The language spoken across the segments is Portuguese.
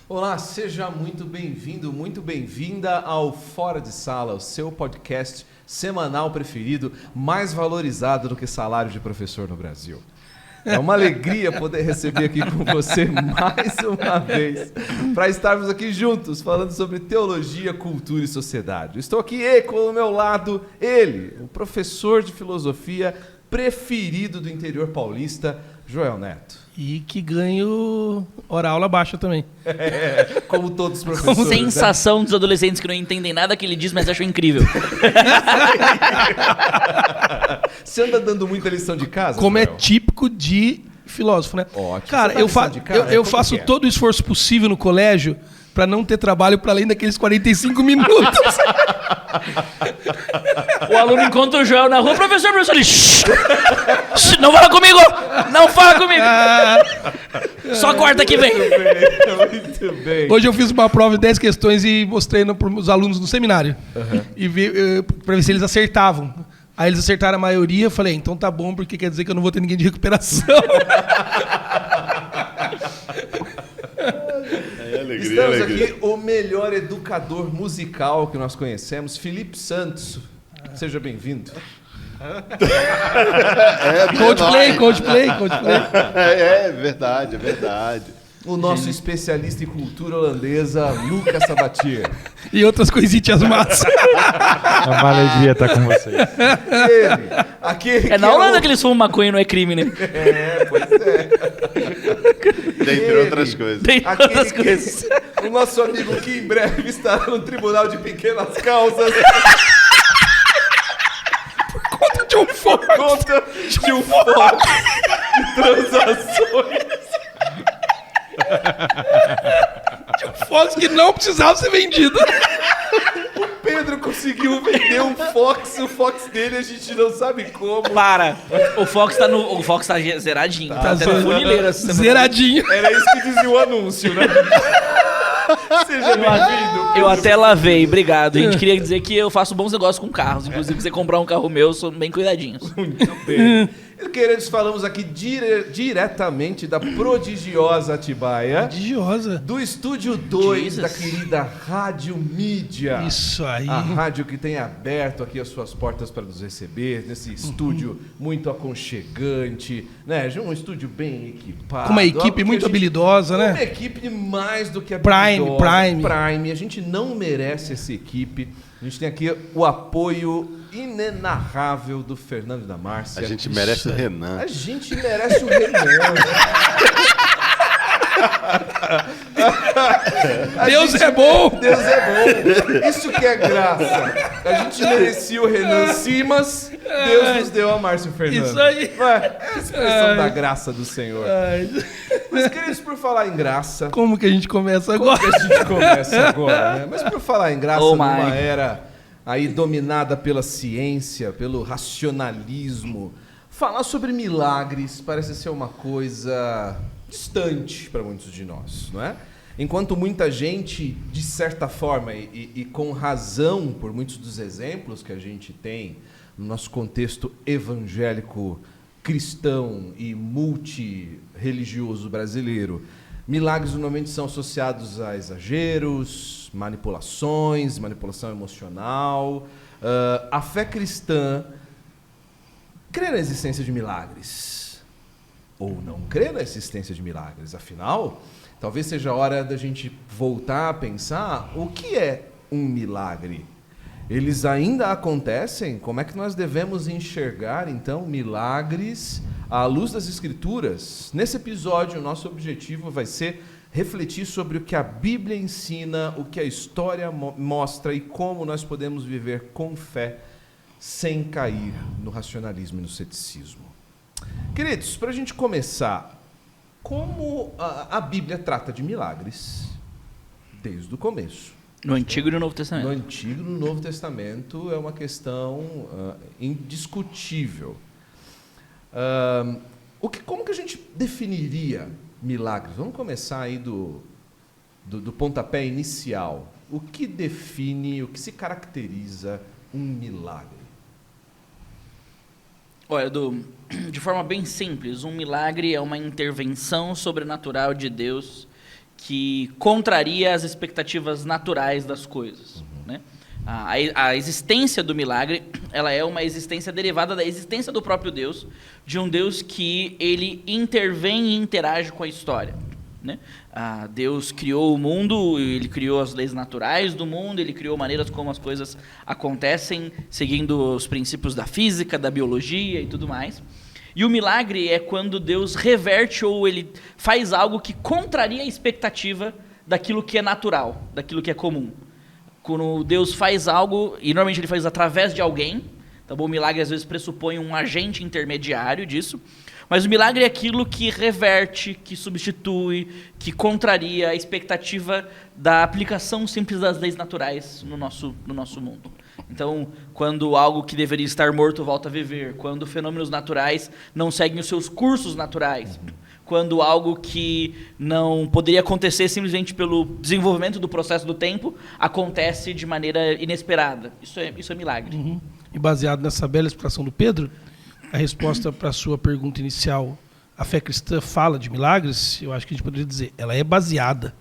Olá, seja muito bem-vindo, muito bem-vinda ao Fora de Sala, o seu podcast semanal preferido, mais valorizado do que salário de professor no Brasil. É uma alegria poder receber aqui com você mais uma vez, para estarmos aqui juntos, falando sobre teologia, cultura e sociedade. Estou aqui com o meu lado, ele, o professor de filosofia preferido do interior paulista, Joel Neto. E que ganho hora-aula baixa também. Como todos os professores. Sensação dos adolescentes que não entendem nada que ele diz, mas acham incrível. Você anda dando muita lição de casa? Como Joel? é típico de filósofo, né? Ótimo. Cara, eu faço todo o esforço possível no colégio para não ter trabalho para além daqueles 45 minutos. O aluno encontra o Joel na rua, professor, ele... Shh, não fala comigo! Não fala comigo! Só quarta que vem. Muito bem. Hoje eu fiz uma prova de 10 questões e mostrei para os alunos do seminário. E para ver se eles acertavam. Aí eles acertaram a maioria, eu falei, então tá bom, porque quer dizer que eu não vou ter ninguém de recuperação. Estamos aqui, o melhor educador musical que nós conhecemos, Felipe Santos. Seja bem-vindo. Coldplay. É verdade. O nosso especialista em cultura holandesa, Lucas Sabatier. E outras coisinhas massas. É uma alegria estar com vocês. Ele, aquele É na Holanda que eles fumam maconha e não é crime, né? pois é. Dentre outras coisas. Tem outras coisas. O nosso amigo que em breve estará no Tribunal de Pequenas Causas. De um foco. Conta de um foco de transações. De um foco que não precisava ser vendido. O Pedro conseguiu vender um Fox, o Fox dele a gente não sabe como. Para. O Fox tá zeradinho. Tá até no funileiro essa semana. Zeradinho. Era isso que dizia o anúncio, né? Seja bem-vindo. Eu até lavei, obrigado. A gente queria dizer que eu faço bons negócios com carros. Inclusive, se você comprar um carro meu, eu sou bem cuidadinhos. Muito bem. Queridos, falamos aqui diretamente da prodigiosa Atibaia. Prodigiosa. Do Estúdio 2 Jesus. da querida Rádio Mídia. Isso aí. A rádio que tem aberto aqui as suas portas para nos receber, nesse estúdio muito aconchegante, né? Um estúdio bem equipado. Com uma equipe muito habilidosa, né? Uma equipe mais do que habilidosa. Prime. A gente não merece essa equipe. A gente tem aqui o apoio inenarrável do Fernando e da Márcia. A gente merece o Renan. A gente merece o Renan. Deus é bom! Deus é bom. Isso que é graça. A gente merecia o Renan Simas, Deus nos deu a Márcio Fernando. Isso aí. É a expressão da graça do Senhor. Mas, queridos, por falar em graça... Como que a gente começa Como agora? que a gente começa agora, né? Mas por falar em graça, Oh, numa my. era aí dominada pela ciência, pelo racionalismo, falar sobre milagres parece ser uma coisa distante para muitos de nós, não é? Enquanto muita gente, de certa forma, e com razão, por muitos dos exemplos que a gente tem no nosso contexto evangélico, cristão e multirreligioso brasileiro, milagres normalmente são associados a exageros, manipulação emocional. A fé cristã crê na existência de milagres ou não crê na existência de milagres. Afinal, talvez seja a hora da gente voltar a pensar o que é um milagre. Eles ainda acontecem? Como é que nós devemos enxergar, então, milagres à luz das Escrituras? Nesse episódio, o nosso objetivo vai ser refletir sobre o que a Bíblia ensina, o que a história mostra e como nós podemos viver com fé sem cair no racionalismo e no ceticismo. Queridos, para a gente começar, como a Bíblia trata de milagres desde o começo? No Antigo e no Novo No Testamento. Antigo e no Novo Testamento é uma questão indiscutível. Como que a gente definiria milagres? Vamos começar aí do pontapé inicial. O que define, o que se caracteriza um milagre? Olha, de forma bem simples, um milagre é uma intervenção sobrenatural de Deus que contraria as expectativas naturais das coisas, né? A existência do milagre, ela é uma existência derivada da existência do próprio Deus, de um Deus que ele intervém e interage com a história, né? Deus criou o mundo, ele criou as leis naturais do mundo, ele criou maneiras como as coisas acontecem, seguindo os princípios da física, da biologia e tudo mais. E o milagre é quando Deus reverte ou ele faz algo que contraria a expectativa daquilo que é natural, daquilo que é comum. Quando Deus faz algo, e normalmente ele faz através de alguém, tá bom? O milagre às vezes pressupõe um agente intermediário disso, mas o milagre é aquilo que reverte, que substitui, que contraria a expectativa da aplicação simples das leis naturais no nosso mundo. Então, quando algo que deveria estar morto volta a viver, quando fenômenos naturais não seguem os seus cursos naturais, quando algo que não poderia acontecer simplesmente pelo desenvolvimento do processo do tempo, acontece de maneira inesperada. Isso é milagre. Uhum. E baseado nessa bela explicação do Pedro, a resposta para a sua pergunta inicial, a fé cristã fala de milagres, eu acho que a gente poderia dizer, ela é baseada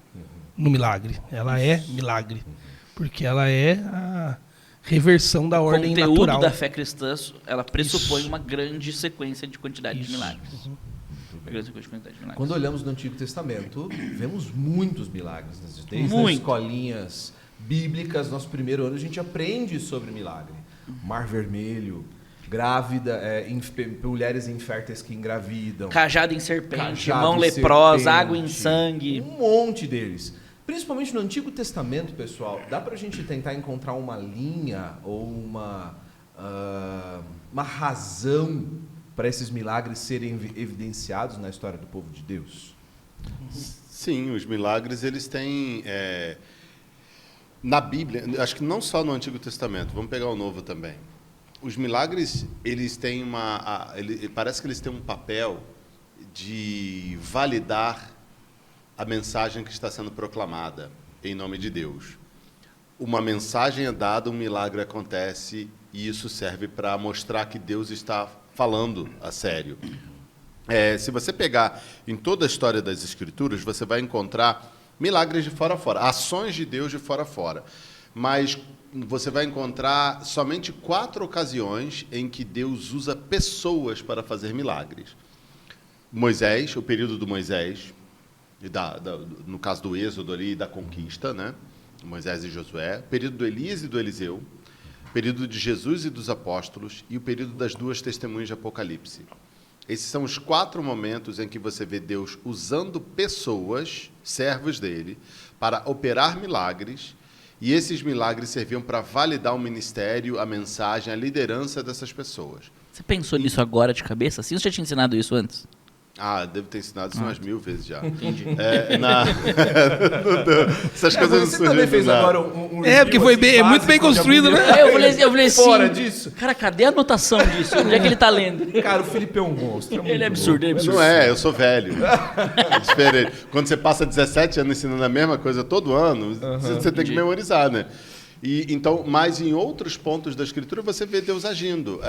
no milagre. Ela é milagre, porque ela é a reversão da ordem natural. O conteúdo da fé cristã, ela pressupõe uma grande sequência de quantidade de milagres. Quando olhamos no Antigo Testamento, vemos muitos milagres. Desde as escolinhas bíblicas, nosso primeiro ano, a gente aprende sobre milagre. Mar Vermelho, grávida, mulheres inférteis que engravidam. Cajado em serpente, mão leprosa, água em sangue. Um monte deles. Principalmente no Antigo Testamento, pessoal, dá pra gente tentar encontrar uma linha ou uma razão para esses milagres serem evidenciados na história do povo de Deus? Sim, os milagres, eles têm... na Bíblia, acho que não só no Antigo Testamento, vamos pegar o Novo também. Os milagres, eles têm parece que eles têm um papel de validar a mensagem que está sendo proclamada em nome de Deus. Uma mensagem é dada, um milagre acontece, e isso serve para mostrar que Deus está falando a sério. Se você pegar em toda a história das Escrituras, você vai encontrar milagres de fora a fora, ações de Deus de fora a fora. Mas você vai encontrar somente 4 ocasiões em que Deus usa pessoas para fazer milagres. Moisés, o período do Moisés, no caso do Êxodo ali, da conquista, né? Moisés e Josué, o período do Elias e do Eliseu, o período de Jesus e dos apóstolos e o período das 2 testemunhas de Apocalipse. Esses são os 4 momentos em que você vê Deus usando pessoas, servos dele, para operar milagres, e esses milagres serviam para validar o ministério, a mensagem, a liderança dessas pessoas. Você pensou nisso agora de cabeça? Assim, ou você já tinha ensinado isso antes? Devo ter ensinado isso umas 1000 vezes já. Entendi. Essas coisas não você também fez agora um porque foi assim, muito bem construído, né? Eu falei assim, fora disso. Cara, cadê a anotação disso? Onde é que ele tá lendo? Cara, o Felipe é um monstro. Ele é absurdo, ele é absurdo. Não eu sou velho. É diferente. Quando você passa 17 anos ensinando a mesma coisa todo ano, você tem que memorizar, né? Mas em outros pontos da Escritura você vê Deus agindo.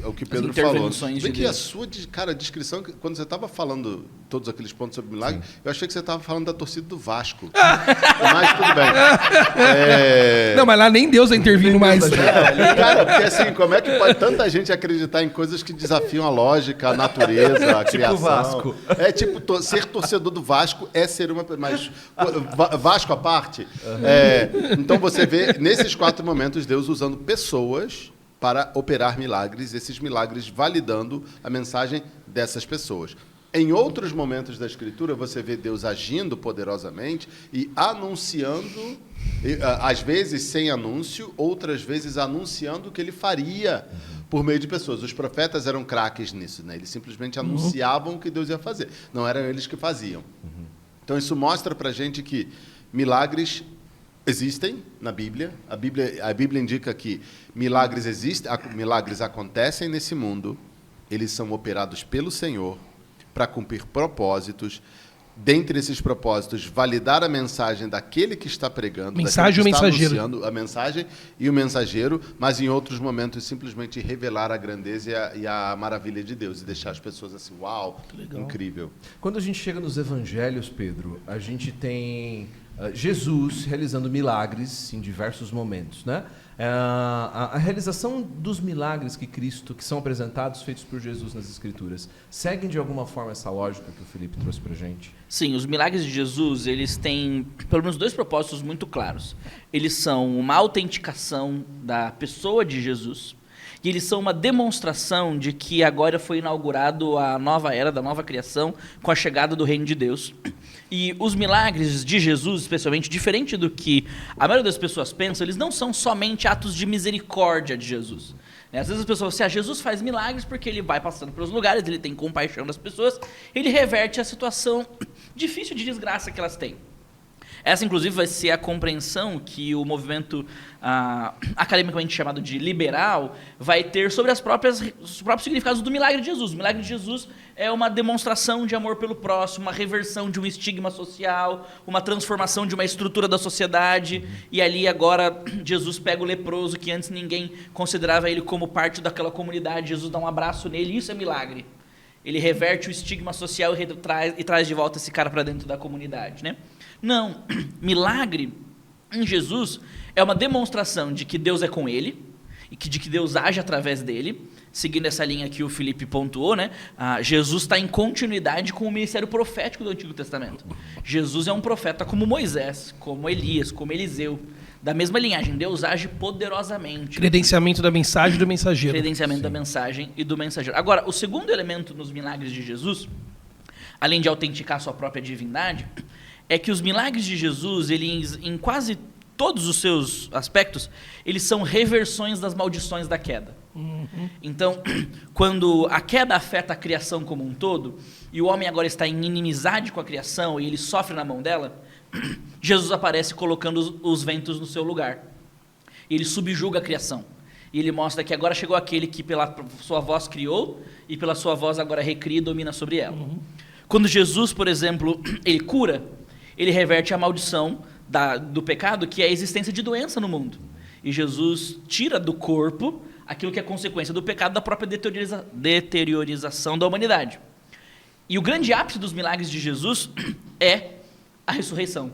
O que Pedro falou. Vê que a sua descrição, quando você estava falando todos aqueles pontos sobre milagre, eu achei que você estava falando da torcida do Vasco. Mas tudo bem. Não, mas lá nem Deus está intervindo mais. Cara, porque assim, como é que pode tanta gente acreditar em coisas que desafiam a lógica, a natureza, a criação? Vasco. Ser torcedor do Vasco é ser uma... Mas Vasco à parte. Então você vê... Nesses 4 momentos, Deus usando pessoas para operar milagres, esses milagres validando a mensagem dessas pessoas. Em outros momentos da Escritura, você vê Deus agindo poderosamente e anunciando, às vezes sem anúncio, outras vezes anunciando o que ele faria por meio de pessoas. Os profetas eram craques nisso, né? Eles simplesmente anunciavam o que Deus ia fazer. Não eram eles que faziam. Então, isso mostra para a gente que milagres existem na Bíblia. A Bíblia indica que milagres existem, milagres acontecem nesse mundo, eles são operados pelo Senhor para cumprir propósitos dentre esses propósitos, validar a mensagem daquele que está pregando, Mensagem daquele que ou está mensageiro? anunciando a mensagem e o mensageiro, mas em outros momentos simplesmente revelar a grandeza e a maravilha de Deus e deixar as pessoas assim, uau, incrível. Quando a gente chega nos evangelhos, Pedro, a gente tem Jesus realizando milagres em diversos momentos, né? A realização dos milagres que são apresentados, feitos por Jesus nas Escrituras, seguem de alguma forma essa lógica que o Felipe trouxe pra gente? Sim, os milagres de Jesus, eles têm pelo menos 2 propósitos muito claros. Eles são uma autenticação da pessoa de Jesus e eles são uma demonstração de que agora foi inaugurado a nova era da nova criação com a chegada do reino de Deus. E os milagres de Jesus, especialmente, diferente do que a maioria das pessoas pensa, eles não são somente atos de misericórdia de Jesus. Às vezes as pessoas falam assim, Jesus faz milagres porque ele vai passando pelos lugares, ele tem compaixão das pessoas, ele reverte a situação difícil de desgraça que elas têm. Essa, inclusive, vai ser a compreensão que o movimento academicamente chamado de liberal vai ter sobre os próprios significados do milagre de Jesus. O milagre de Jesus é uma demonstração de amor pelo próximo, uma reversão de um estigma social, uma transformação de uma estrutura da sociedade, e ali agora Jesus pega o leproso, que antes ninguém considerava ele como parte daquela comunidade, Jesus dá um abraço nele, isso é milagre. Ele reverte o estigma social e traz de volta esse cara para dentro da comunidade, né? Não, milagre em Jesus é uma demonstração de que Deus é com ele e de que Deus age através dele, seguindo essa linha que o Felipe pontuou, né? Jesus está em continuidade com o ministério profético do Antigo Testamento. Jesus é um profeta como Moisés, como Elias, como Eliseu, da mesma linhagem. Deus age poderosamente. Credenciamento da mensagem e do mensageiro. Credenciamento da mensagem e do mensageiro. Agora, o segundo elemento nos milagres de Jesus, além de autenticar sua própria divindade, é que os milagres de Jesus, eles, em quase todos os seus aspectos, eles são reversões das maldições da queda. Então, quando a queda afeta a criação como um todo, e o homem agora está em inimizade com a criação, e ele sofre na mão dela, Jesus aparece colocando os ventos no seu lugar. E ele subjuga a criação. E ele mostra que agora chegou aquele que pela sua voz criou, e pela sua voz agora recria e domina sobre ela. Quando Jesus, por exemplo, ele cura, ele reverte a maldição do pecado, que é a existência de doença no mundo. E Jesus tira do corpo aquilo que é consequência do pecado, da própria deteriorização da humanidade. E o grande ápice dos milagres de Jesus é a ressurreição.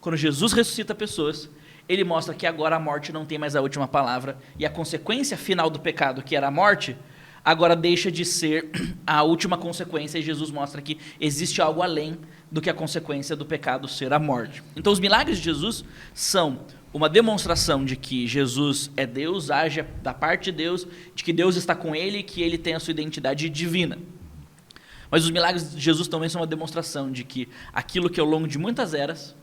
Quando Jesus ressuscita pessoas, ele mostra que agora a morte não tem mais a última palavra, e a consequência final do pecado, que era a morte, agora deixa de ser a última consequência, e Jesus mostra que existe algo além do que a consequência do pecado ser a morte. Então, os milagres de Jesus são uma demonstração de que Jesus é Deus, age da parte de Deus, de que Deus está com ele e que ele tem a sua identidade divina. Mas os milagres de Jesus também são uma demonstração de que aquilo que ao longo de muitas eras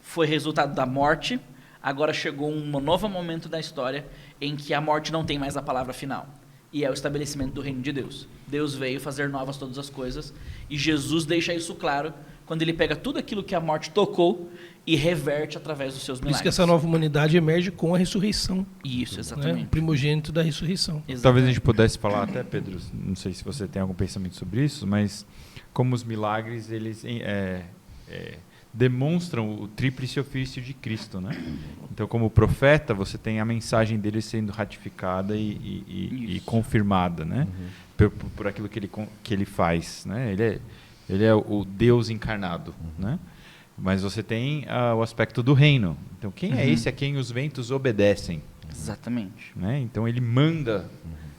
foi resultado da morte, agora chegou um novo momento da história em que a morte não tem mais a palavra final. E é o estabelecimento do reino de Deus. Deus veio fazer novas todas as coisas, e Jesus deixa isso claro quando ele pega tudo aquilo que a morte tocou e reverte através dos seus milagres. Por isso que essa nova humanidade emerge com a ressurreição. Isso, exatamente. Né? O primogênito da ressurreição. Exatamente. Talvez a gente pudesse falar até, Pedro, não sei se você tem algum pensamento sobre isso, mas como os milagres, eles demonstram o tríplice ofício de Cristo, né? Então, como profeta, você tem a mensagem dele sendo ratificada e confirmada, né? Por aquilo que ele faz, né? Ele é o Deus encarnado, né? Mas você tem o aspecto do reino. Então, quem é esse a quem os ventos obedecem? Exatamente. Né? Então, ele manda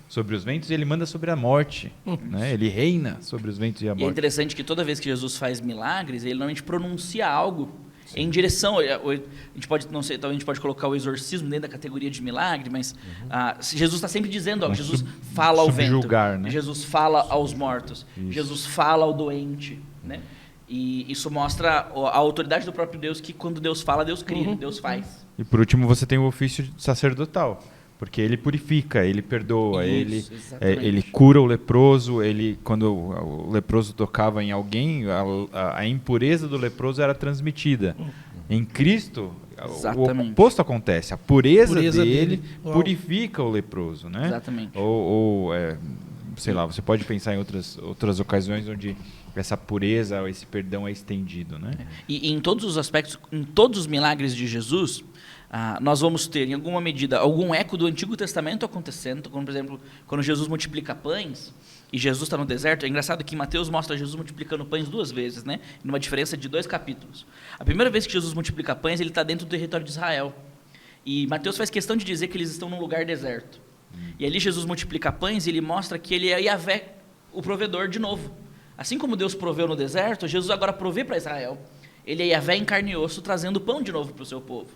sobre os ventos e ele manda sobre a morte. Né? Ele reina sobre os ventos e a morte. E é interessante que toda vez que Jesus faz milagres, ele normalmente pronuncia algo em direção. A gente pode, não sei, talvez a gente pode colocar o exorcismo dentro da categoria de milagre, mas Jesus está sempre dizendo algo. Jesus fala ao vento. Né? Jesus fala aos mortos. Isso. Jesus fala ao doente. Né? E isso mostra a autoridade do próprio Deus, que quando Deus fala, Deus cria, Deus faz. E por último, você tem o ofício sacerdotal. Porque ele purifica, ele perdoa, Isso, ele cura o leproso, quando o leproso tocava em alguém, a impureza do leproso era transmitida. Em Cristo, o oposto acontece, a pureza dele purifica o leproso. Né? Exatamente. sei lá, você pode pensar em outras ocasiões onde essa pureza, esse perdão é estendido, né? E em todos os aspectos, em todos os milagres de Jesus, nós vamos ter, em alguma medida, algum eco do Antigo Testamento acontecendo, como, por exemplo, quando Jesus multiplica pães, e Jesus está no deserto. É engraçado que Mateus mostra Jesus multiplicando pães 2 vezes, né? Numa diferença de 2 capítulos. A primeira vez que Jesus multiplica pães, ele está dentro do território de Israel. E Mateus faz questão de dizer que eles estão num lugar deserto. E ali Jesus multiplica pães e ele mostra que ele é Yahvé, o provedor, de novo. Assim como Deus proveu no deserto, Jesus agora provê para Israel. Ele é Yahvé em carne e osso, trazendo pão de novo para o seu povo.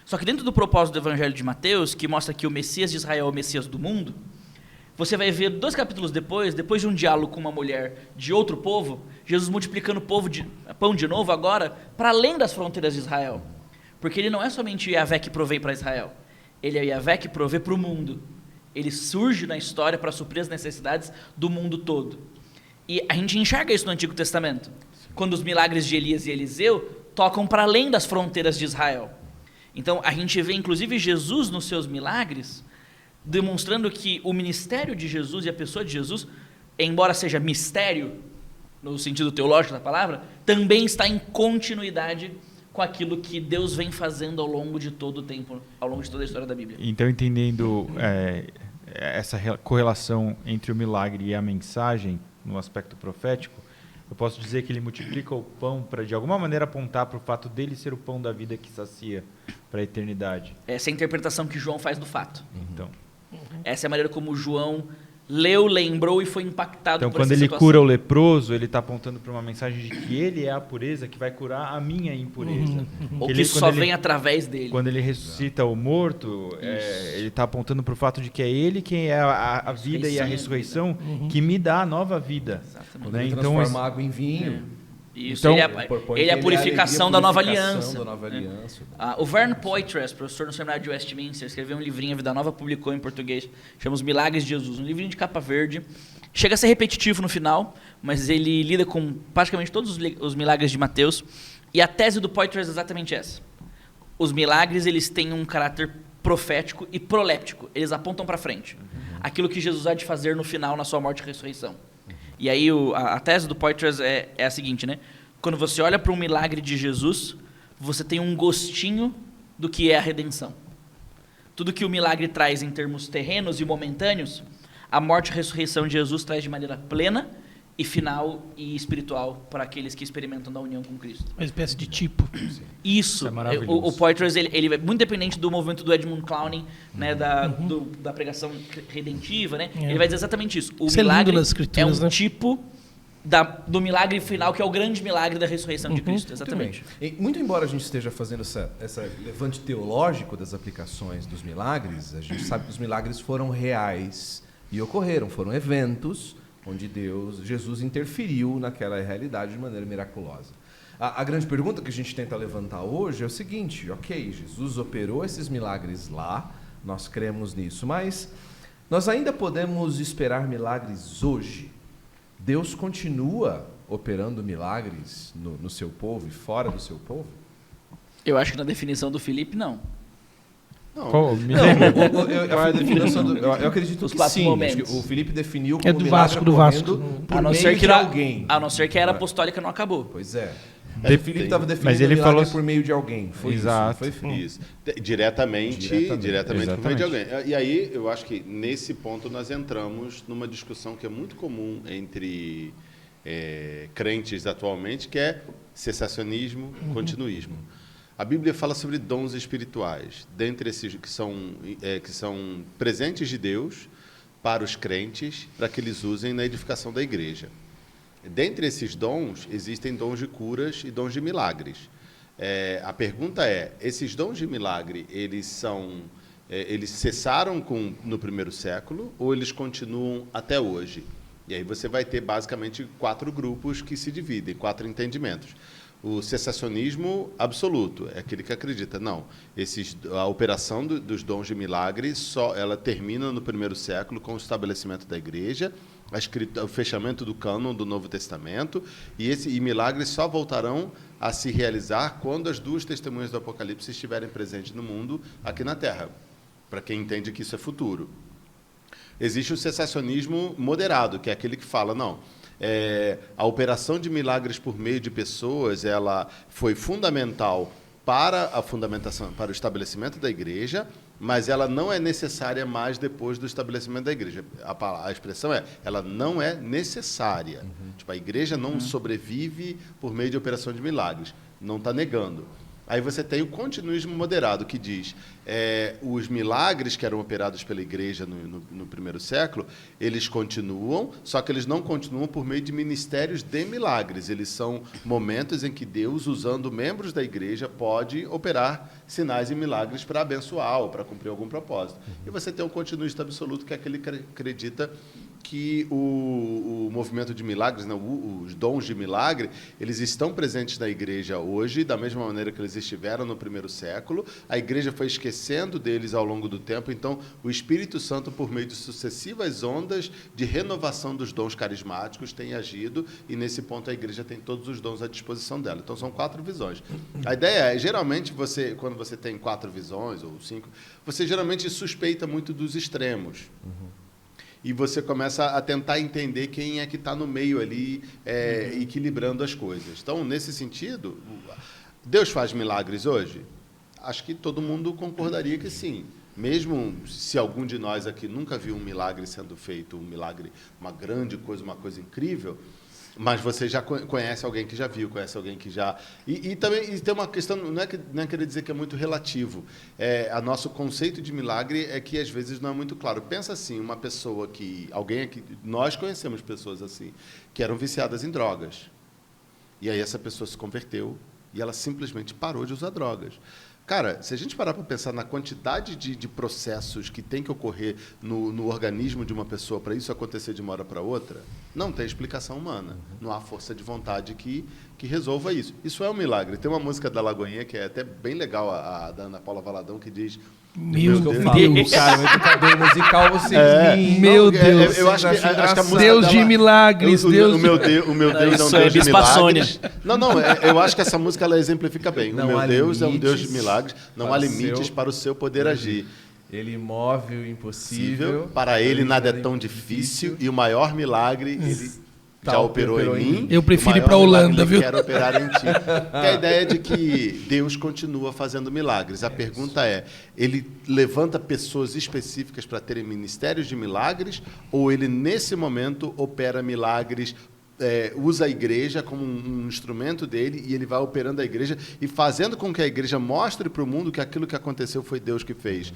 Só que dentro do propósito do Evangelho de Mateus, que mostra que o Messias de Israel é o Messias do mundo, você vai ver 2 capítulos depois de um diálogo com uma mulher de outro povo, Jesus multiplicando pão de novo agora para além das fronteiras de Israel. Porque ele não é somente o Yahvé que provê para Israel, ele é o Yahvé que provê para o mundo. Ele surge na história para suprir as necessidades do mundo todo. E a gente enxerga isso no Antigo Testamento, quando os milagres de Elias e Eliseu tocam para além das fronteiras de Israel. Então a gente vê inclusive Jesus nos seus milagres, demonstrando que o ministério de Jesus e a pessoa de Jesus, embora seja mistério, no sentido teológico da palavra, também está em continuidade com aquilo que Deus vem fazendo ao longo de todo o tempo, ao longo de toda a história da Bíblia. Então, entendendo essa correlação entre o milagre e a mensagem, no aspecto profético, eu posso dizer que ele multiplica o pão para, de alguma maneira, apontar para o fato dele ser o pão da vida que sacia para a eternidade. Essa é a interpretação que João faz do fato. Então, Essa é a maneira como João leu, lembrou e foi impactado então por quando essa ele situação. cura o leproso, ele está apontando para uma mensagem de que ele é a pureza que vai curar a minha impureza. Ou que Ele- só quando ele- vem através dele. Quando ele ressuscita o morto, ele está apontando para o fato de que é ele quem é a vida e a ressurreição que me dá a nova vida. Exatamente. Quando Né? ele Então, transforma água em vinho. Isso, Então, ele é a purificação da nova aliança. Da nova aliança. O Vern Poitras, professor no seminário de Westminster, escreveu um livrinho, a Vida Nova publicou em português, chama Os Milagres de Jesus, um livrinho de capa verde. Chega a ser repetitivo no final, mas ele lida com praticamente todos os milagres de Mateus. E a tese do Poitras é exatamente essa. Os milagres, eles têm um caráter profético e proléptico. Eles apontam para frente. Aquilo que Jesus há de fazer no final, na sua morte e ressurreição. E aí a tese do Poitras é a seguinte, né? Quando você olha para um milagre de Jesus, você tem um gostinho do que é a redenção. Tudo que o milagre traz em termos terrenos e momentâneos, a morte e a ressurreição de Jesus traz de maneira plena e final e espiritual para aqueles que experimentam da união com Cristo. Uma espécie de tipo. Isso, é maravilhoso. o Poitras, ele é muito dependente do movimento do Edmund Clowney, né, da pregação redentiva, né? É. Ele vai dizer exatamente isso. O Isso é lindo milagre nas escrituras, um né? tipo do milagre final, que é o grande milagre da ressurreição de Cristo, exatamente. Muito bem. Muito embora a gente esteja fazendo essa levante teológico das aplicações dos milagres, a gente sabe que os milagres foram reais e ocorreram, foram eventos onde Jesus interferiu naquela realidade de maneira miraculosa. A grande pergunta que a gente tenta levantar hoje é o seguinte: ok, Jesus operou esses milagres lá, nós cremos nisso, mas nós ainda podemos esperar milagres hoje? Deus continua operando milagres no seu povo e fora do seu povo? Eu acho que na definição do Felipe, não. Não, qual, me Não, lembra? eu acredito Os que 4 sim. momentos. Acho que o Felipe definiu como É do milagre Vasco, do ocorrendo Vasco. por A não meio ser que de alguém. a não ser que a era apostólica não acabou. Pois é. De- O Felipe estava definindo mas ele o milagre falou- por meio de alguém. Foi Exato. isso. Foi Isso. Diretamente por meio de alguém. E aí, eu acho que nesse ponto nós entramos numa discussão que é muito comum entre crentes atualmente, que é cessacionismo, continuismo. A Bíblia fala sobre dons espirituais, dentre esses que são presentes de Deus para os crentes, para que eles usem na edificação da igreja. Dentre esses dons, existem dons de curas e dons de milagres. A pergunta é, esses dons de milagre, eles cessaram no primeiro século ou eles continuam até hoje? E aí você vai ter basicamente 4 grupos que se dividem, 4 entendimentos. O cessacionismo absoluto é aquele que acredita, não, a operação dos dons de milagre ela termina no primeiro século com o estabelecimento da igreja, o fechamento do cânon do Novo Testamento, e milagres só voltarão a se realizar quando as 2 testemunhas do Apocalipse estiverem presentes no mundo, aqui na Terra, para quem entende que isso é futuro. Existe o cessacionismo moderado, que é aquele que fala, não, a operação de milagres por meio de pessoas, ela foi fundamental para a fundamentação, para o estabelecimento da igreja, mas ela não é necessária mais depois do estabelecimento da igreja. A expressão ela não é necessária. Tipo, a igreja não sobrevive por meio de operação de milagres. Não está negando. Aí você tem o continuismo moderado, que diz os milagres que eram operados pela igreja no primeiro século, eles continuam, só que eles não continuam por meio de ministérios de milagres. Eles são momentos em que Deus, usando membros da igreja, pode operar sinais e milagres para abençoar ou para cumprir algum propósito. E você tem um continuista absoluto, que é aquele que acredita que o movimento de milagres, né, os dons de milagre, eles estão presentes na igreja hoje, da mesma maneira que eles estiveram no primeiro século. A igreja foi esquecendo deles ao longo do tempo, então o Espírito Santo, por meio de sucessivas ondas de renovação dos dons carismáticos, tem agido, e nesse ponto a igreja tem todos os dons à disposição dela. Então são 4 visões. A ideia é, geralmente, quando você tem 4 visões, ou 5, você geralmente suspeita muito dos extremos. E você começa a tentar entender quem é que está no meio ali, equilibrando as coisas. Então, nesse sentido, Deus faz milagres hoje? Acho que todo mundo concordaria que sim. Mesmo se algum de nós aqui nunca viu um milagre sendo feito, um milagre, uma grande coisa, uma coisa incrível, mas você já conhece alguém que já viu, conhece alguém que já... E também tem uma questão, não é querer dizer que é muito relativo. A nosso conceito de milagre é que, às vezes, não é muito claro. Pensa assim, uma pessoa que... Alguém aqui... Nós conhecemos pessoas assim, que eram viciadas em drogas. E aí essa pessoa se converteu e ela simplesmente parou de usar drogas. Cara, se a gente parar para pensar na quantidade de processos que tem que ocorrer no organismo de uma pessoa para isso acontecer de uma hora para outra, não tem explicação humana. Não há força de vontade que resolva isso. Isso é um milagre. Tem uma música da Lagoinha que é até bem legal, a da Ana Paula Valadão, que diz... Meu Deus. Cara, o educador musical, vocês Meu Deus. Eu acho que a música Deus dela, de milagres. o meu Deus é um Isso Deus é de Bispa Sônia. milagres. Não, eu acho que essa música ela exemplifica bem. Não o meu há Deus é um limites Deus de milagres. Não há para limites para o seu poder agir. Ele move o impossível. Para ele nada é tão difícil. E o maior milagre ele já operou em mim. Eu prefiro ir o para a maior Holanda, milagre viu? ele quer operar em ti. Que é a ideia de que Deus continua fazendo milagres. A pergunta é, ele levanta pessoas específicas para terem ministérios de milagres, ou ele, nesse momento, opera milagres, usa a igreja como um instrumento dele, e ele vai operando a igreja e fazendo com que a igreja mostre para o mundo que aquilo que aconteceu foi Deus que fez.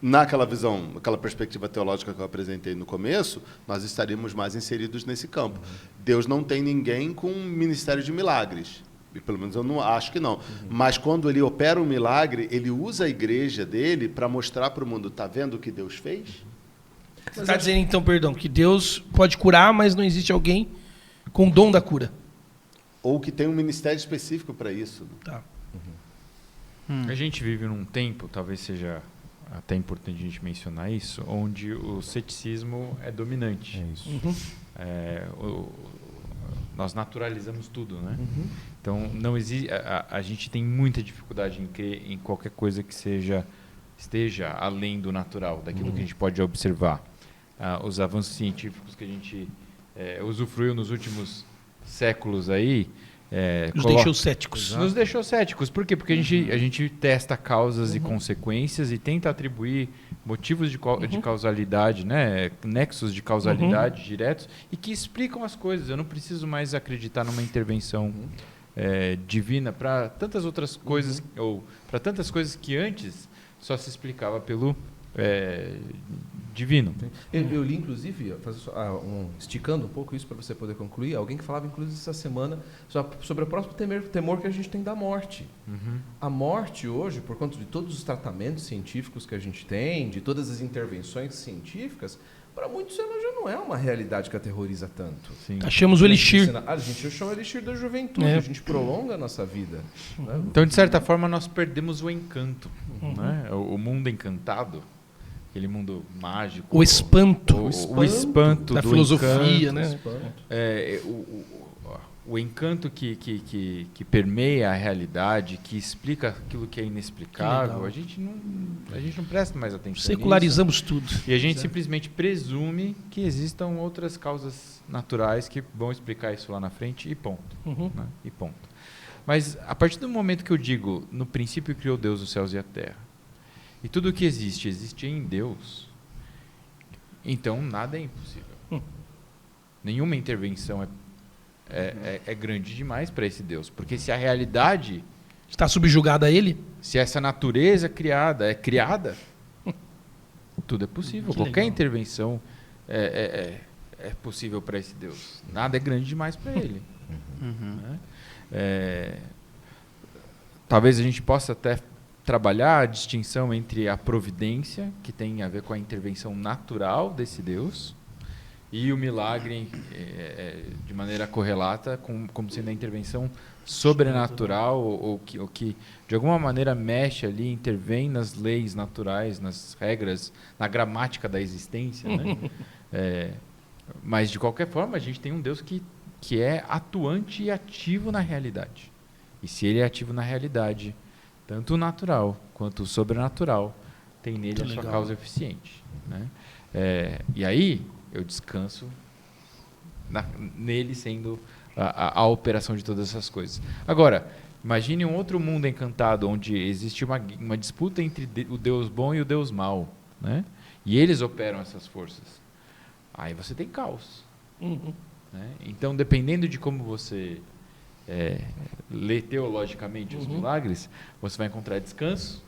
Naquela visão, naquela perspectiva teológica que eu apresentei no começo, nós estaríamos mais inseridos nesse campo. Deus não tem ninguém com um ministério de milagres. E pelo menos eu não acho que não. Mas quando ele opera um milagre, ele usa a igreja dele para mostrar para o mundo, está vendo o que Deus fez? Você está dizendo, então, perdão, que Deus pode curar, mas não existe alguém com o dom da cura. Ou que tem um ministério específico para isso. Tá. A gente vive num tempo, talvez seja até importante a gente mencionar isso, onde o ceticismo é dominante. É isso. Nós naturalizamos tudo, né? Então não existe, a gente tem muita dificuldade em crer em qualquer coisa que esteja além do natural, daquilo que a gente pode observar. Os avanços científicos que a gente usufruiu nos últimos séculos aí Nos deixou céticos. Nos deixou céticos. Por quê? Porque a gente testa causas e consequências e tenta atribuir motivos de causalidade, né? Nexos de causalidade diretos e que explicam as coisas. Eu não preciso mais acreditar numa intervenção divina para tantas outras coisas, ou para tantas coisas que antes só se explicava pelo divino. Eu li, inclusive, esticando um pouco isso para você poder concluir, alguém que falava, inclusive, essa semana sobre o próximo temor que a gente tem da morte. A morte hoje, por conta de todos os tratamentos científicos que a gente tem, de todas as intervenções científicas, para muitos ela já não é uma realidade que aterroriza tanto. Sim. Achamos o elixir. A gente chama o elixir da juventude, a gente prolonga a nossa vida. Né? Então, de certa forma, nós perdemos o encanto. Né? O mundo encantado, aquele mundo mágico. O espanto. O espanto da do filosofia, encanto, né? o encanto que permeia a realidade, que explica aquilo que é inexplicável, Que a gente não presta mais atenção Secularizamos tudo. nisso. E a gente simplesmente presume que existam outras causas naturais que vão explicar isso lá na frente e ponto. Uhum. Né? E ponto. Mas a partir do momento que eu digo, no princípio criou Deus os céus e a terra, e tudo o que existe em Deus, então nada é impossível. Nenhuma intervenção é grande demais para esse Deus. Porque se a realidade, Está subjugada a ele? se essa natureza criada é criada, tudo é possível. Que Qualquer legal. intervenção é possível para esse Deus. Nada é grande demais para ele. Né? Talvez a gente possa até trabalhar a distinção entre a providência, que tem a ver com a intervenção natural desse Deus, e o milagre, de maneira correlata, como sendo a intervenção sobrenatural, ou que de alguma maneira mexe ali, intervém nas leis naturais, nas regras, na gramática da existência. Né? Mas, de qualquer forma, a gente tem um Deus que é atuante e ativo na realidade. E se ele é ativo na realidade, tanto o natural quanto o sobrenatural, tem nele Muito a sua legal. causa eficiente. Né? E aí eu descanso nele sendo a operação de todas essas coisas. Agora, imagine um outro mundo encantado onde existe uma disputa entre o Deus bom e o Deus mau, né? E eles operam essas forças. Aí você tem caos. Uhum. Né? Então, dependendo de como você lê teologicamente os milagres, você vai encontrar descanso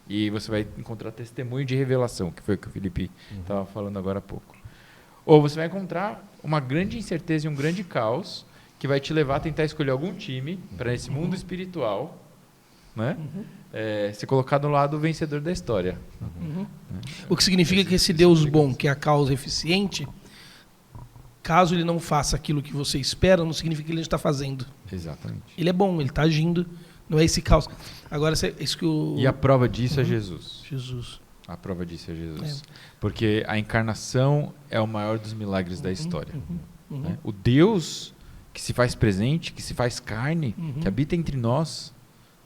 e você vai encontrar testemunho de revelação, que foi o que o Felipe estava falando agora há pouco. Ou você vai encontrar uma grande incerteza e um grande caos que vai te levar a tentar escolher algum time para esse mundo espiritual, né? Se colocar do lado vencedor da história. O que significa que esse Deus bom, que é a causa eficiente, caso ele não faça aquilo que você espera, não significa que ele está fazendo. Exatamente. Ele é bom, ele está agindo, não é esse caos. Agora, isso que o... E a prova disso é Jesus. Jesus. A prova disso é Jesus. Porque a encarnação é o maior dos milagres da história. Né? O Deus que se faz presente, que se faz carne, que habita entre nós.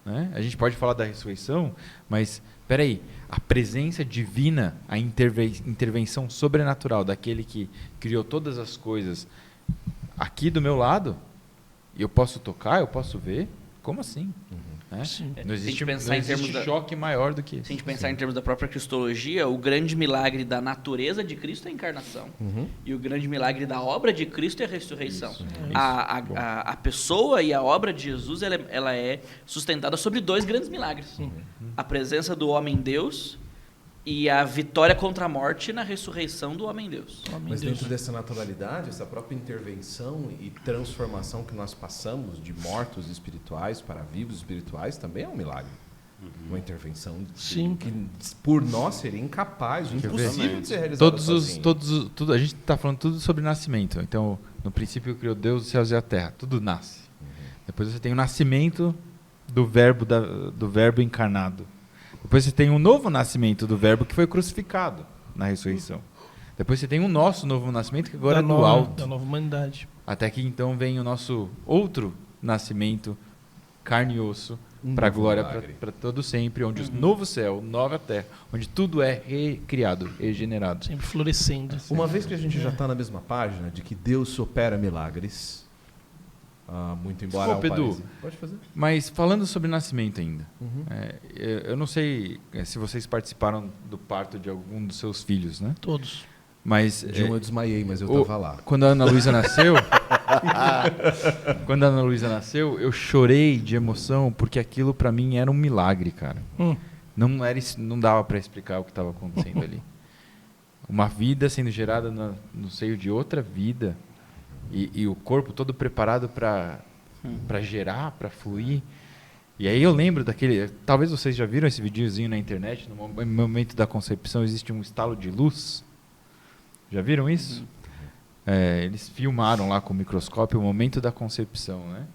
Né? A gente pode falar da ressurreição, mas, peraí, a presença divina, a intervenção sobrenatural daquele que criou todas as coisas aqui do meu lado, eu posso tocar, eu posso ver? Como assim? Né? Sim. Não existe, Se a gente pensar não em existe termos da- choque maior do que Se a esse. gente pensar em termos da própria cristologia, o grande milagre da natureza de Cristo é a encarnação. E o grande milagre da obra de Cristo é a ressurreição. A pessoa e a obra de Jesus ela é sustentada sobre dois grandes milagres. A presença do homem-Deus e a vitória contra a morte na ressurreição do homem-Deus. Mas dentro dessa naturalidade, essa própria intervenção e transformação que nós passamos de mortos espirituais para vivos espirituais também é um milagre. Uma intervenção Sim. que por nós seria incapaz, impossível de ser realizada A gente está falando tudo sobre nascimento. Então, no princípio criou Deus os céus e a terra. Tudo nasce. Depois você tem o nascimento do verbo encarnado. Depois você tem um novo nascimento do verbo que foi crucificado na ressurreição. Depois você tem o nosso novo nascimento que agora é do alto. Da nova humanidade. Até que então vem o nosso outro nascimento, carne e osso, para a novo glória milagre. para todo sempre, onde o novo céu, nova terra, onde tudo é recriado, regenerado. Sempre florescendo. Uma vez que a gente já está na mesma página de que Deus opera milagres, muito embora Desculpa, ao Edu. parecer- Pode fazer. Mas falando sobre nascimento ainda, eu não sei se vocês participaram do parto de algum dos seus filhos, né? Todos. Mas De um eu desmaiei, mas eu o- estava lá. quando a Ana Luísa nasceu, eu chorei de emoção porque aquilo para mim era um milagre, cara. Não dava para explicar o que estava acontecendo ali. Uma vida sendo gerada no seio de outra vida e o corpo todo preparado para gerar, para fluir. E aí eu lembro daquele... Talvez vocês já viram esse videozinho na internet. No momento da concepção existe um estalo de luz. Já viram isso? Eles filmaram lá com o microscópio o momento da concepção, né?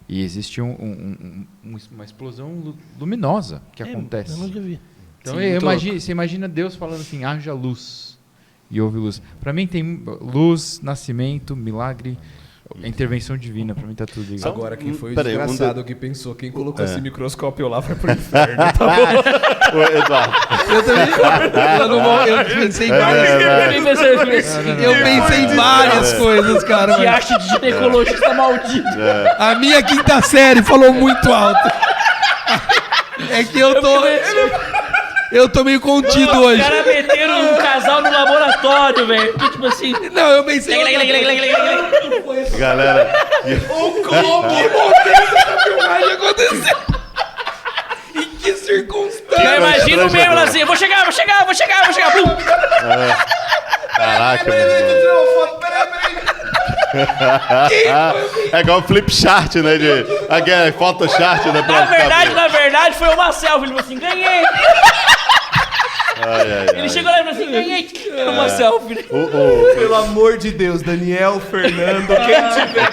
E existe uma explosão luminosa que acontece. Eu nunca vi. Então Sim, muito você imagina Deus falando assim, haja luz. E houve luz. Para mim tem luz, nascimento, milagre, A intervenção divina, pra mim tá tudo igual. Agora, quem foi o Peraí, desgraçado que pensou, quem colocou esse microscópio lá foi pro inferno, tá bom? Ô, Eduardo. Eu também. Eu pensei em várias Eu pensei em várias coisas, cara. Que acha de ginecologista maldito. A minha quinta série falou muito alto. É que eu tô meio contido Os hoje. caras meteram um casal no laboratório, velho. Porque, tipo assim... Não, eu pensei... Galera, Como essa filmagem aconteceu? Em que circunstância? Eu imagino mesmo assim, vou chegar. Pum. caraca, meu irmão. É igual o flip chart, né? Aquele photochart, né? Na verdade, foi uma selfie. Ele falou assim, ganhei. Ele chegou lá e falou assim, ganhei. Era uma selfie. Né? Pelo amor de Deus, Daniel, Fernando, quem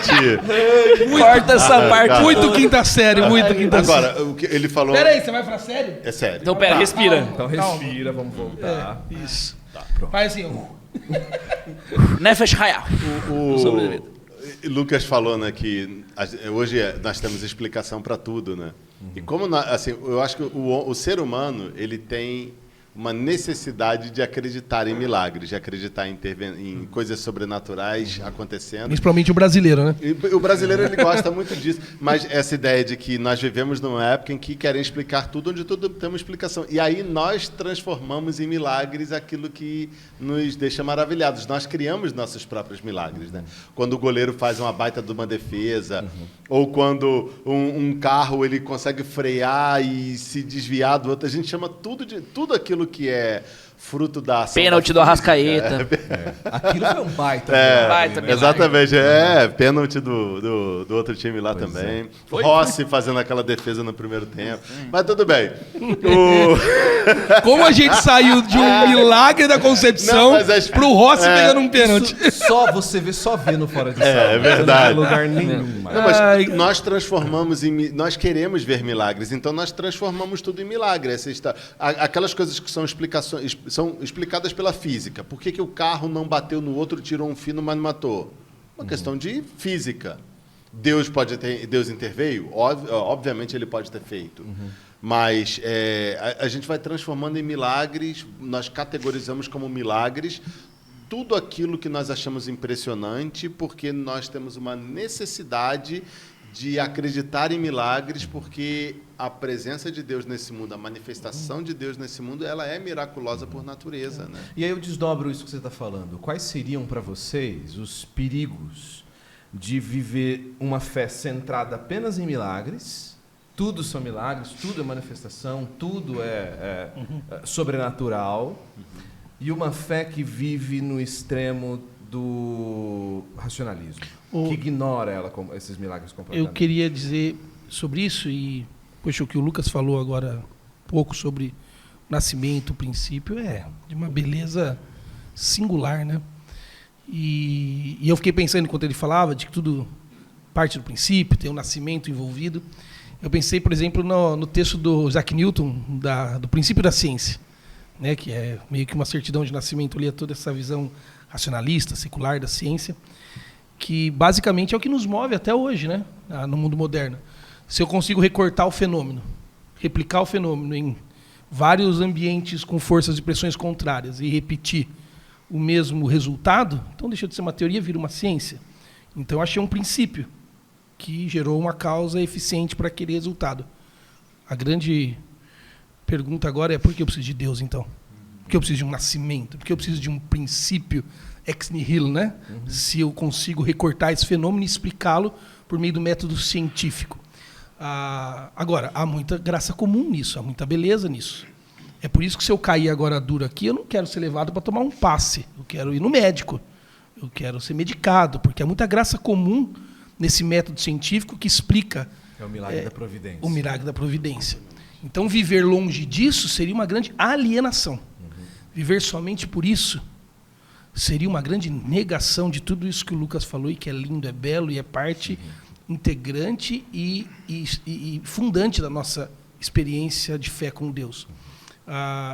tiver... Corta essa parte. cara. Muito quinta série, muito quinta série. Agora, o que ele falou... Pera aí, você vai falar sério? É sério. Então, pera, respira. Então respira, vamos voltar. Isso. Faz assim, ó. Nefesh Hayah. O Lucas falou, né, que hoje nós temos explicação para tudo, né? E como, assim, eu acho que o ser humano, ele tem uma necessidade de acreditar em milagres, de acreditar em coisas sobrenaturais acontecendo. Principalmente o brasileiro, né? E o brasileiro, ele gosta muito disso, mas essa ideia de que nós vivemos numa época em que querem explicar tudo, onde tudo tem uma explicação. E aí nós transformamos em milagres aquilo que nos deixa maravilhados. Nós criamos nossos próprios milagres, né? Quando o goleiro faz uma baita de uma defesa, ou quando um carro ele consegue frear e se desviar do outro, a gente chama tudo aquilo que é fruto da ação. Pênalti do Arrascaeta. Aquilo foi um baita. Baita milagre. Exatamente, pênalti do outro time lá também. Rossi fazendo aquela defesa no primeiro tempo. Mas tudo bem. Como a gente saiu de um milagre da concepção pro Rossi pegando um pênalti. Você vê no Fora de Sala. É verdade. Não tem lugar nenhum. Não, mas nós transformamos nós queremos ver milagres, então nós transformamos tudo em milagre. Aquelas coisas que são explicadas pela física. Por que o carro não bateu no outro, tirou um fino, mas não matou? Uma questão de física. Deus interveio? Obviamente ele pode ter feito. Mas a gente vai transformando em milagres, nós categorizamos como milagres tudo aquilo que nós achamos impressionante, porque nós temos uma necessidade de acreditar em milagres, porque a presença de Deus nesse mundo, a manifestação de Deus nesse mundo, ela é miraculosa por natureza, né? E aí eu desdobro isso que você está falando. Quais seriam para vocês os perigos de viver uma fé centrada apenas em milagres? Tudo são milagres, tudo é manifestação, tudo é sobrenatural. E uma fé que vive no extremo do racionalismo, que ignora esses milagres completamente. Eu queria dizer sobre isso, e poxa, o que o Lucas falou agora pouco sobre o nascimento, o princípio, é de uma beleza singular, né? E eu fiquei pensando, enquanto ele falava, de que tudo parte do princípio, tem o nascimento envolvido. Eu pensei, por exemplo, no texto do Isaac Newton, do princípio da ciência, né, que é meio que uma certidão de nascimento ali, toda essa visão racionalista, secular da ciência, que basicamente é o que nos move até hoje, né, no mundo moderno. Se eu consigo recortar o fenômeno, replicar o fenômeno em vários ambientes com forças e pressões contrárias e repetir o mesmo resultado, então deixa de ser uma teoria, vira uma ciência. Então eu achei um princípio que gerou uma causa eficiente para aquele resultado. A grande pergunta agora é: por que eu preciso de Deus, então? Por que eu preciso de um nascimento? Por que eu preciso de um princípio ex nihilo, né? Se eu consigo recortar esse fenômeno e explicá-lo por meio do método científico. Agora, há muita graça comum nisso, há muita beleza nisso. É por isso que, se eu cair agora duro aqui, eu não quero ser levado para tomar um passe. Eu quero ir no médico. Eu quero ser medicado, porque há muita graça comum nesse método científico que explica... É o milagre da providência. O milagre da providência. Então, viver longe disso seria uma grande alienação. Viver somente por isso seria uma grande negação de tudo isso que o Lucas falou, e que é lindo, é belo, e é parte integrante e fundante da nossa experiência de fé com Deus.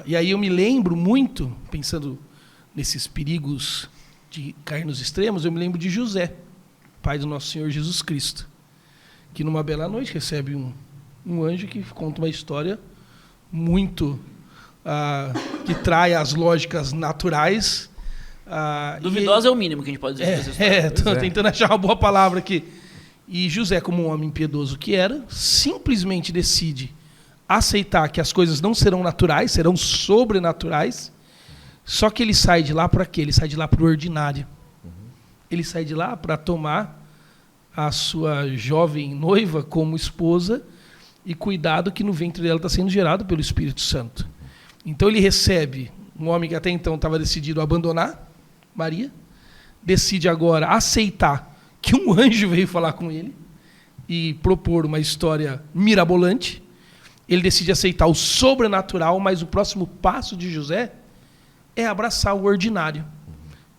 E aí eu me lembro muito, pensando nesses perigos de cair nos extremos, eu me lembro de José. pai do nosso Senhor Jesus Cristo, que numa bela noite recebe um anjo que conta uma história muito que trai as lógicas naturais. Duvidosa é o mínimo que a gente pode dizer. Estou tentando achar uma boa palavra aqui. E José, como um homem piedoso que era, simplesmente decide aceitar que as coisas não serão naturais, serão sobrenaturais. Só que ele sai de lá para quê? Ele sai de lá para o ordinário. Ele sai de lá para tomar a sua jovem noiva como esposa e cuidado que no ventre dela está sendo gerado pelo Espírito Santo. Então ele recebe um homem que até então estava decidido a abandonar Maria, decide agora aceitar que um anjo veio falar com ele e propor uma história mirabolante. Ele decide aceitar o sobrenatural, mas o próximo passo de José é abraçar o ordinário.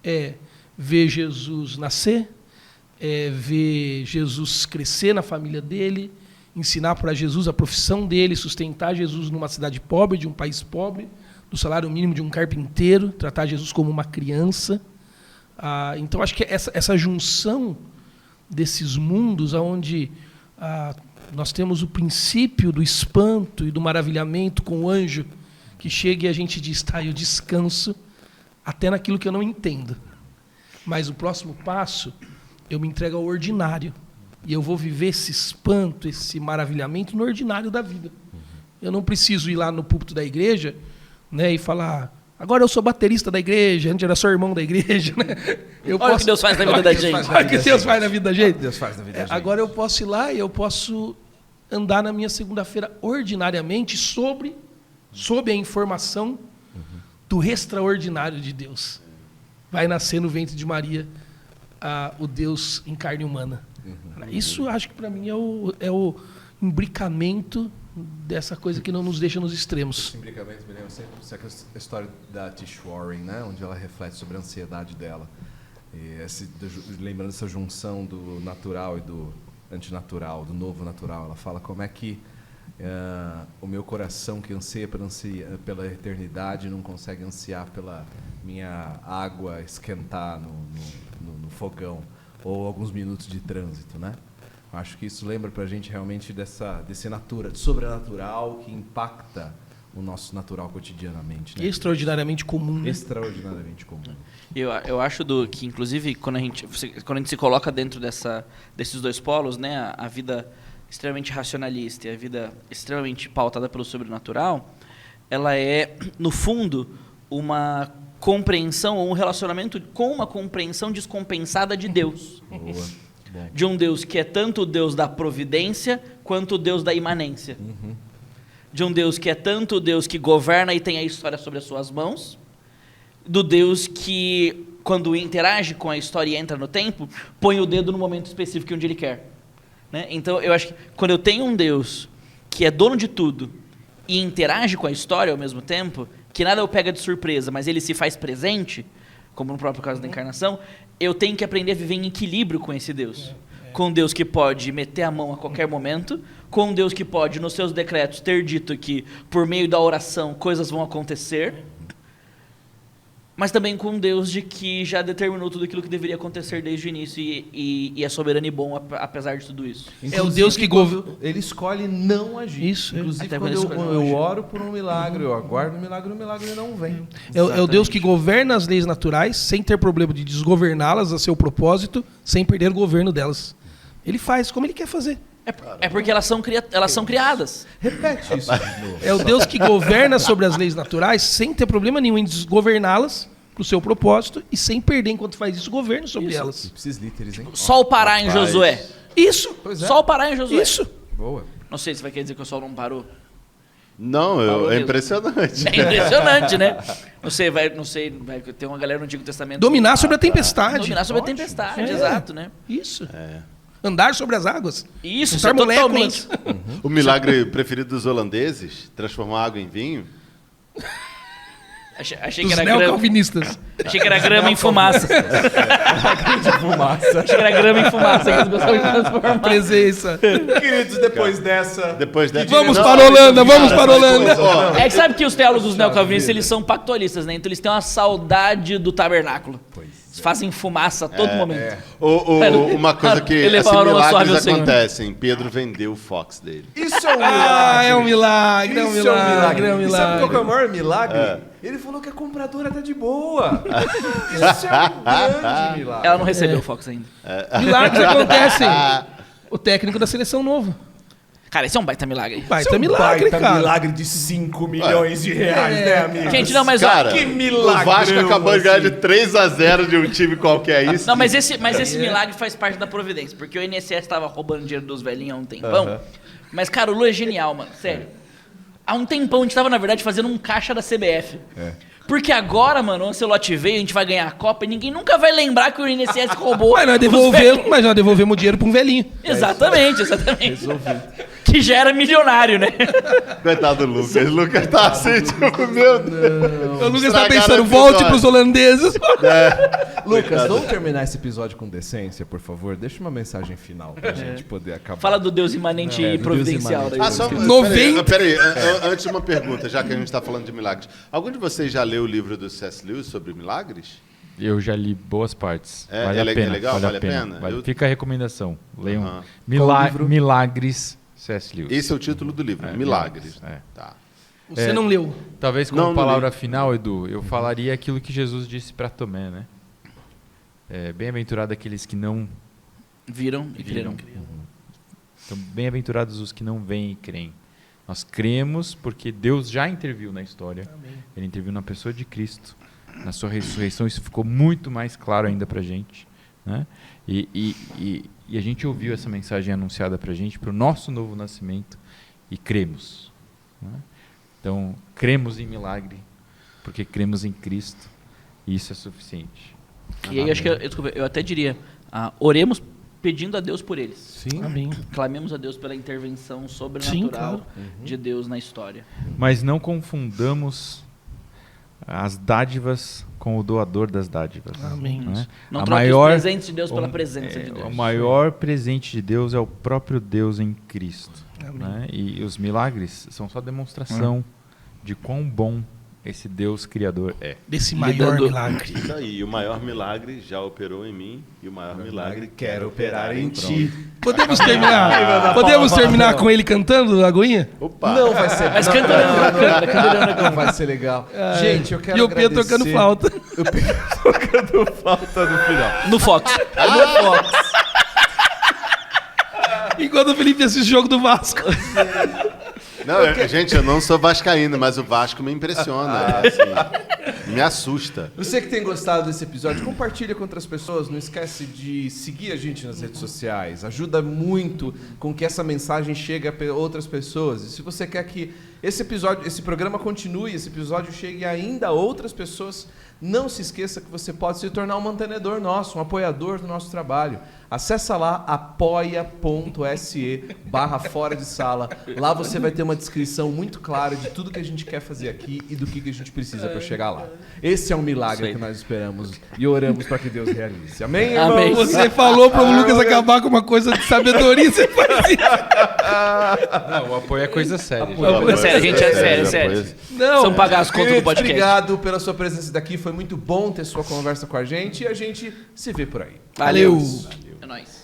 É ver Jesus nascer, é ver Jesus crescer na família dele, ensinar para Jesus a profissão dele, sustentar Jesus numa cidade pobre, de um país pobre, do salário mínimo de um carpinteiro, tratar Jesus como uma criança. Então, acho que essa junção desses mundos, onde nós temos o princípio do espanto e do maravilhamento com o anjo, que chega e a gente diz, tá, eu descanso até naquilo que eu não entendo. Mas o próximo passo, eu me entrego ao ordinário. E eu vou viver esse espanto, esse maravilhamento no ordinário da vida. Eu não preciso ir lá no púlpito da igreja, né, e falar, agora eu sou baterista da igreja, antes era só irmão da igreja. Né? Olha o que Deus faz na vida da gente. Olha o que Deus faz na vida da gente. Deus faz na vida da gente. Agora eu posso ir lá e eu posso andar na minha segunda-feira ordinariamente sob a informação do extraordinário de Deus. Vai nascer no ventre de Maria o Deus em carne humana. Isso, acho que para mim é o imbricamento dessa coisa que não nos deixa nos extremos. Esse imbricamento me lembra sempre a história da Tish Warren, né? Onde ela reflete sobre a ansiedade dela. Lembrando essa junção do natural e do antinatural, do novo natural. Ela fala como é que o meu coração que anseia pela eternidade não consegue ansiar pela minha água esquentar no fogão ou alguns minutos de trânsito, né? Acho que isso lembra pra gente realmente desse sobrenatural que impacta o nosso natural cotidianamente. Né? Extraordinariamente comum. Né? Extraordinariamente comum. Eu acho que, inclusive, quando a gente se coloca dentro desses dois polos, né, a vida extremamente racionalista e a vida extremamente pautada pelo sobrenatural, ela é, no fundo, uma compreensão ou um relacionamento com uma compreensão descompensada de Deus. Boa. Bom. De um Deus que é tanto o Deus da providência quanto o Deus da imanência. De um Deus que é tanto o Deus que governa e tem a história sobre as suas mãos, do Deus que, quando interage com a história e entra no tempo, põe o dedo no momento específico onde ele quer. Né? Então, eu acho que quando eu tenho um Deus que é dono de tudo e interage com a história ao mesmo tempo, que nada o pega de surpresa, mas ele se faz presente, como no próprio caso da encarnação, eu tenho que aprender a viver em equilíbrio com esse Deus. Com Deus que pode meter a mão a qualquer momento, com Deus que pode, nos seus decretos, ter dito que, por meio da oração, coisas vão acontecer, mas também com Deus de que já determinou tudo aquilo que deveria acontecer desde o início e é soberano e bom apesar de tudo isso. É o Deus que governa. Ele escolhe não agir. Isso. Inclusive, Até quando quando eu oro por um milagre, eu aguardo um milagre não vem. É o Deus que governa as leis naturais sem ter problema de desgoverná-las a seu propósito, sem perder o governo delas. Ele faz como ele quer fazer. É porque elas são criadas. Repete isso. É o Deus que governa sobre as leis naturais sem ter problema nenhum em desgoverná-las para o seu propósito e sem perder, enquanto faz isso, governo sobre elas. Precisa líteres, hein? Sol parar em Josué. Isso. Pois é. Sol parar em Josué. Isso. Boa. Não sei se vai querer dizer que o sol não parou. Não, Falou é mesmo. impressionante. É impressionante, né? Não sei, vai ter uma galera no Antigo Testamento. Dominar sobre a tempestade. Dominar sobre a tempestade, É. exato, né? Isso. Andar sobre as águas. Isso Juntar é totalmente. moléculas. O milagre preferido dos holandeses, transformar água em vinho. Achei que Dos era grama. neocalvinistas. Achei que era grama em fumaça. Fumaça. Achei que era grama em fumaça que eles gostavam de transformar. Presença. Queridos, depois dessa... Vamos para a Holanda, vamos para a Holanda. Ó, É que sabe que os teólogos neocalvinistas, eles são pactualistas, né? Então eles têm uma saudade do tabernáculo. Eles fazem fumaça a todo momento. uma coisa que Elevar assim, o aroma suave ao milagres Senhor. acontecem. Pedro vendeu o Fox dele. Isso é um Ah, milagre. é um milagre, é um Isso milagre, é um E sabe qual que é o milagre. maior milagre? Ele falou que a compradora tá de boa. Isso é um grande milagre. Ela não recebeu o Fox ainda. Milagres acontecem. O técnico da seleção novo. Cara, esse é um baita milagre. Baita milagre, baita cara. milagre de 5 milhões de reais, né, amigo? Gente, não, mas ó, Cara, que o milagrão, Vasco acabou de ganhar de assim. 3-0 de um time qualquer. Isso. Não, mas esse milagre faz parte da providência, porque o INSS tava roubando dinheiro dos velhinhos há um tempão. Mas, cara, o Lu é genial, mano, sério. Há um tempão a gente tava, na verdade, fazendo um caixa da CBF. Porque agora, mano, o Ancelotti veio, a gente vai ganhar a Copa e ninguém nunca vai lembrar que o INSS roubou. Mas nós devolvemos o dinheiro pra um velhinho. Exatamente. Que já era milionário, né? Coitado do Lucas. O Lucas tá assim, tipo, meu Deus. O Lucas tá Estragaram pensando, o volte episódio. pros holandeses. Lucas, vamos terminar esse episódio com decência, por favor? Deixa uma mensagem final pra gente poder acabar. Fala do Deus imanente Não, e do providencial. Deus daí. Ah, só, 90. peraí, antes uma pergunta, já que a gente está falando de milagres. Algum de vocês já leu o livro do C.S. Lewis sobre milagres? Eu já li boas partes. É, Vale é a le- pena. é legal? Vale a Vale a pena. pena? Eu- Fica a recomendação. Leiam Aham. Qual livro? Milagres C.S. Lewis. Esse é o título do livro, Milagres. É. Tá. Você não leu. Talvez como Não, não palavra li. final, Edu, eu falaria aquilo que Jesus disse para Tomé, né? Bem-aventurado aqueles que não Viram e creram. Então, bem-aventurados os que não veem e creem. Nós cremos porque Deus já interviu na história. Ele interviu na pessoa de Cristo. Na sua ressurreição, isso ficou muito mais claro ainda para a gente. Né? E a gente ouviu essa mensagem anunciada para a gente, para o nosso novo nascimento, e cremos. Né? Então, cremos em milagre, porque cremos em Cristo, e isso é suficiente. E aí, acho que, desculpa, eu até diria, oremos pedindo a Deus por eles. Sim. Amém. Clamemos a Deus pela intervenção sobrenatural claro. de Deus na história. Mas não confundamos as dádivas com o doador das dádivas. Amém. Né? Não A troque maior- os presentes de Deus pela presença de Deus. O maior presente de Deus é o próprio Deus em Cristo. Amém. Né? E os milagres são só demonstração de quão bom esse Deus criador é. Desse maior Lidando- milagre. Isso aí, o maior milagre já operou em mim e o maior milagre Quer operar em ti. Podemos terminar com ele cantando, Lagoinha? Opa! Não vai ser Mas canta na câmera, canta na câmera. Não vai ser legal. Gente, eu quero E o Pedro agradecer- tocando flauta. O Pedro tocando flauta no final. No Fox. No Fox. Enquanto o Felipe assiste o jogo do Vasco. Não, gente, eu não sou vascaíno, mas o Vasco me impressiona. assim, me assusta. Você que tem gostado desse episódio, compartilha com outras pessoas. Não esquece de seguir a gente nas redes sociais. Ajuda muito com que essa mensagem chegue a outras pessoas. E se você quer que esse programa continue, esse episódio chegue ainda a outras pessoas, não se esqueça que você pode se tornar um mantenedor nosso, um apoiador do nosso trabalho. Acesse lá apoia.se/fora de sala. Lá você vai ter uma descrição muito clara de tudo que a gente quer fazer aqui e do que a gente precisa para chegar lá. Esse é um milagre que nós esperamos e oramos para que Deus realize. Amém, irmãos? Amém. Você falou para o Lucas acabar com uma coisa de sabedoria, você faz isso. Não, o apoio é coisa séria. gente. É sério, gente, é sério. Não. São pagar as contas do Queridos, podcast. obrigado pela sua presença daqui. Foi muito bom ter sua conversa com a gente e a gente se vê por aí. Valeu. É nóis.